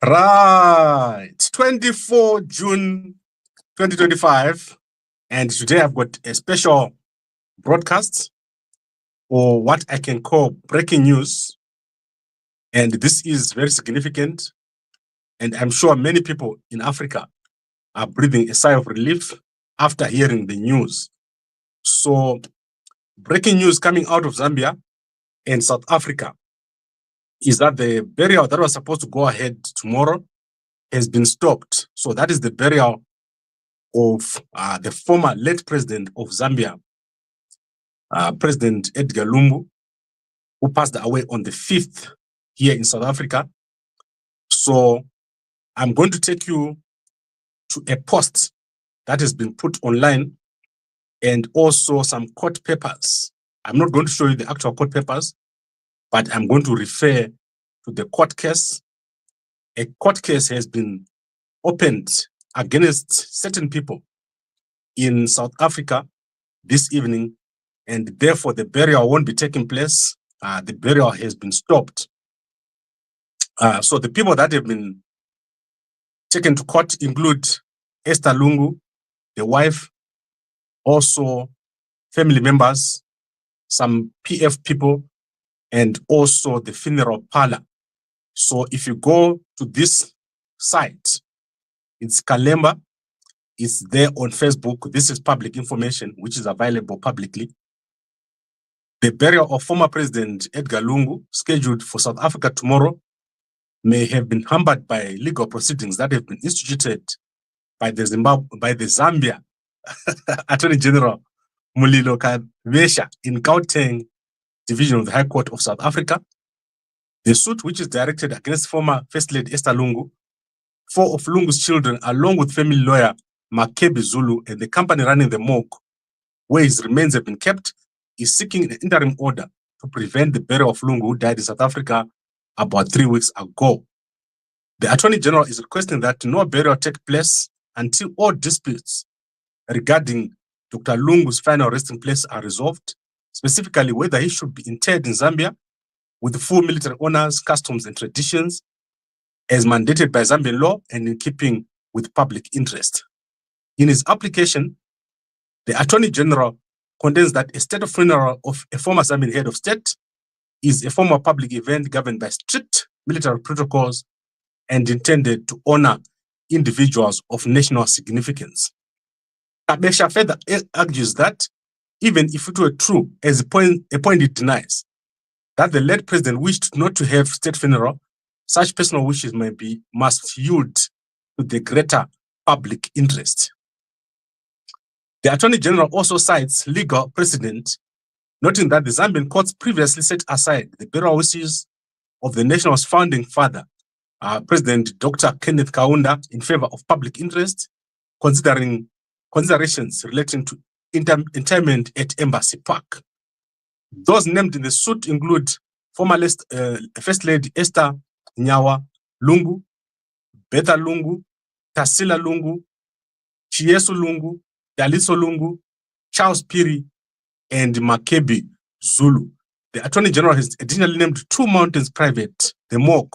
Right, 24 June 2025, and today I've got a special broadcast, or what I can call breaking news, and this is very significant, and I'm sure many people in Africa are breathing a sigh of relief after hearing the news. So, breaking news coming out of Zambia and South Africa is that the burial that was supposed to go ahead tomorrow has been stopped. So that is the burial of the former late president of Zambia, President Edgar Lungu, who passed away on the 5th here in South Africa. So I'm going to take you to a post that has been put online and also some court papers. I'm not going to show you the actual court papers, but I'm going to refer to the court case. A court case has been opened against certain people in South Africa this evening, and therefore the burial won't be taking place. The burial has been stopped. So the people that have been taken to court include Esther Lungu, the wife, also family members, some PF people, and also the funeral parlor. So if you go to this site, it's Kalemba, it's there on Facebook. This is public information, which is available publicly. The burial of former President Edgar Lungu, scheduled for South Africa tomorrow, may have been hampered by legal proceedings that have been instituted by the Zambia Attorney General Mulilo Kabesha in Gauteng Division of the High Court of South Africa. The suit, which is directed against former First Lady Esther Lungu, 4 of Lungu's children, along with family lawyer Makebi Zulu and the company running the morgue, where his remains have been kept, is seeking an interim order to prevent the burial of Lungu, who died in South Africa about 3 weeks ago. The Attorney General is requesting that no burial take place until all disputes regarding Dr. Lungu's final resting place are resolved, specifically whether he should be interred in Zambia with full military honors, customs, and traditions, as mandated by Zambian law and in keeping with public interest. In his application, the Attorney General contends that a state of funeral of a former Zambian head of state is a formal public event governed by strict military protocols and intended to honor individuals of national significance. Kabesha further argues that even if it were true, as a point it denies, that the late president wished not to have state funeral, such personal wishes must yield to the greater public interest. The Attorney General also cites legal precedent, noting that the Zambian courts previously set aside the burial wishes of the nation's founding father, President Dr. Kenneth Kaunda, in favor of public interest, considerations relating to interment at Embassy Park. Those named in the suit include former First Lady Esther Lungu, Betha Lungu, Tarsila Lungu, Chiesu Lungu, Daliso Lungu, Charles Piri, and Makebi Zulu. The Attorney General has additionally named 2 mountains private, the morgue,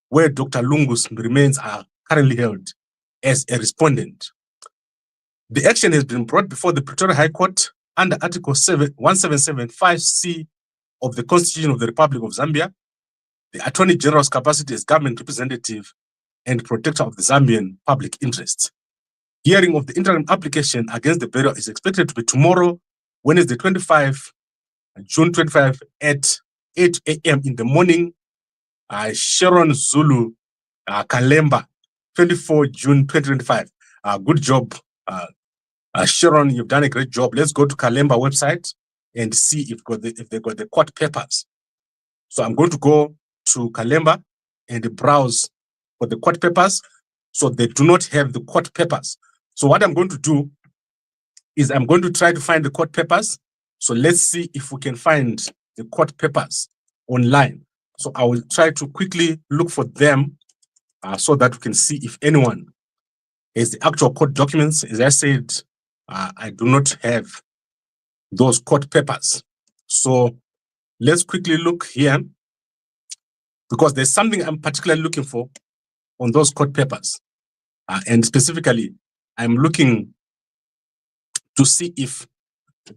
where Dr. Lungu's remains are currently held, as a respondent. The action has been brought before the Pretoria High Court under Article 1775C of the Constitution of the Republic of Zambia, the Attorney General's capacity as government representative and protector of the Zambian public interest. Hearing of the interim application against the burial is expected to be tomorrow, Wednesday, June 25 at 8 a.m. in the morning. Sharon Zulu, Kalemba, 24 June 2025. Good job, Sharon, you've done a great job. Let's go to Kalemba website and see if they got the court papers. So I'm going to go to Kalemba and browse for the court papers. So they do not have the court papers. So what I'm going to do is I'm going to try to find the court papers So let's see if we can find the court papers online. So I will try to quickly look for them so that we can see if anyone has the actual court documents. As I said, I do not have those court papers. So let's quickly look here, because there's something I'm particularly looking for on those court papers. And specifically, I'm looking to see if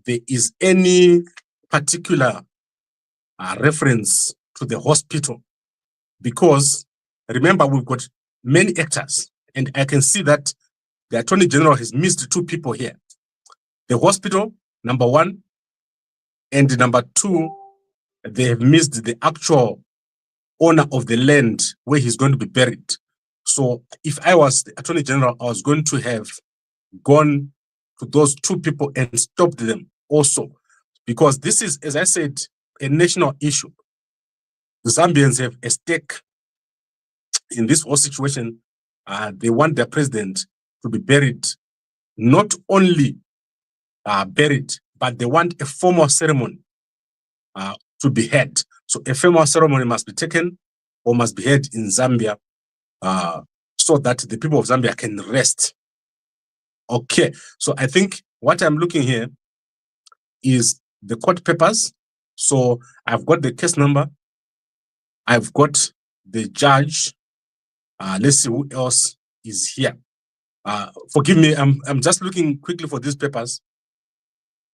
there is any particular reference to the hospital, because remember, we've got many actors, and I can see that the Attorney General has missed two people here. The hospital, number one, and number two, they have missed the actual owner of the land where he's going to be buried. So if I was the Attorney General, I was going to have gone to those two people and stopped them also, because this is, as I said, a national issue. The Zambians have a stake in this whole situation. They want their president to be buried, not only buried, but they want a formal ceremony to be had. So a formal ceremony must be taken or must be held in Zambia so that the people of Zambia can rest. Okay, so I think what I'm looking here is the court papers. So I've got the case number, I've got the judge. Let's see who else is here. Forgive me, I'm just looking quickly for these papers.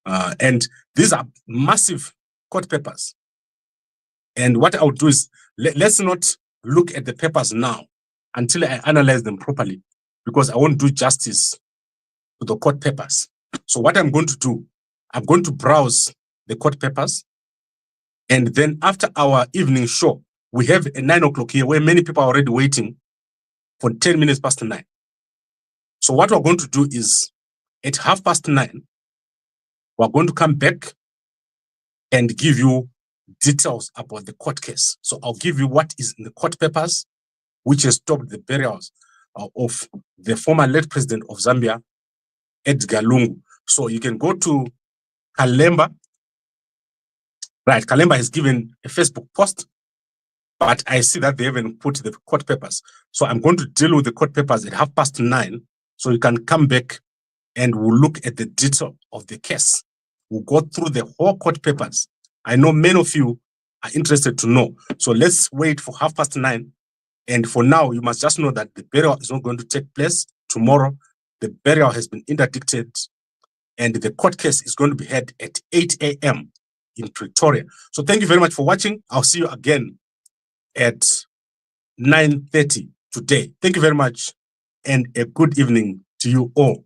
And these are massive court papers. And what I'll do is, let's not look at the papers now until I analyze them properly, because I won't do justice to the court papers. So what I'm going to do, I'm going to browse the court papers. And then after our evening show, we have a 9 o'clock here where many people are already waiting for 10 minutes past 9. So what we're going to do is at 9:30, we're going to come back and give you details about the court case. So I'll give you what is in the court papers, which has stopped the burials of the former late president of Zambia, Edgar Lungu. So you can go to Kalemba. Right, Kalemba has given a Facebook post, but I see that they haven't put the court papers. So I'm going to deal with the court papers at 9:30, so you can come back and we'll look at the detail of the case. We'll go through the whole court papers. I know many of you are interested to know. So let's wait for 9:30. And for now, you must just know that the burial is not going to take place tomorrow. The burial has been interdicted, and the court case is going to be held at 8 a.m. in Pretoria. So thank you very much for watching. I'll see you again at 9:30 today. Thank you very much, and a good evening to you all.